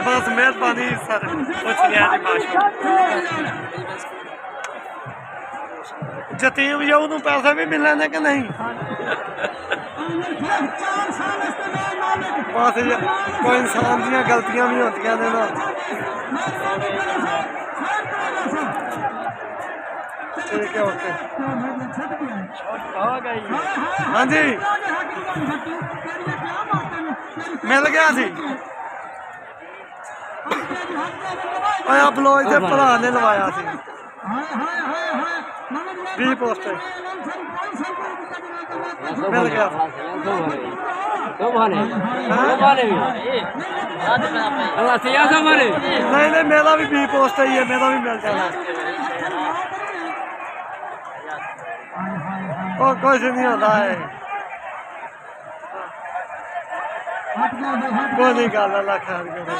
बस मेहरबानी सर कुछ नहीं है जी माशा जतीम जो उन्होंने पैसे भी मिलने ने कि नहीं बस कोई इंसान दियां गलतियां भी होंदियां ने ना ठीक है ओके हाँ जी मिल गया सी बलोच के भरा ने लवाया सी 20 पोस्टर मिल गया नहीं मेरा भी 20 पोस्टर ही है मेरा भी मिल जाना कुछ नहीं होता है कोई नहीं गल अल्लाह खैर करे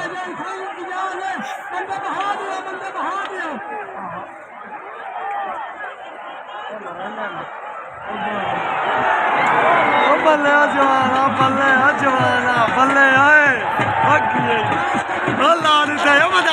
बल्ले जवाना बल्ले जवाना बल्ले आए लाड़ी थे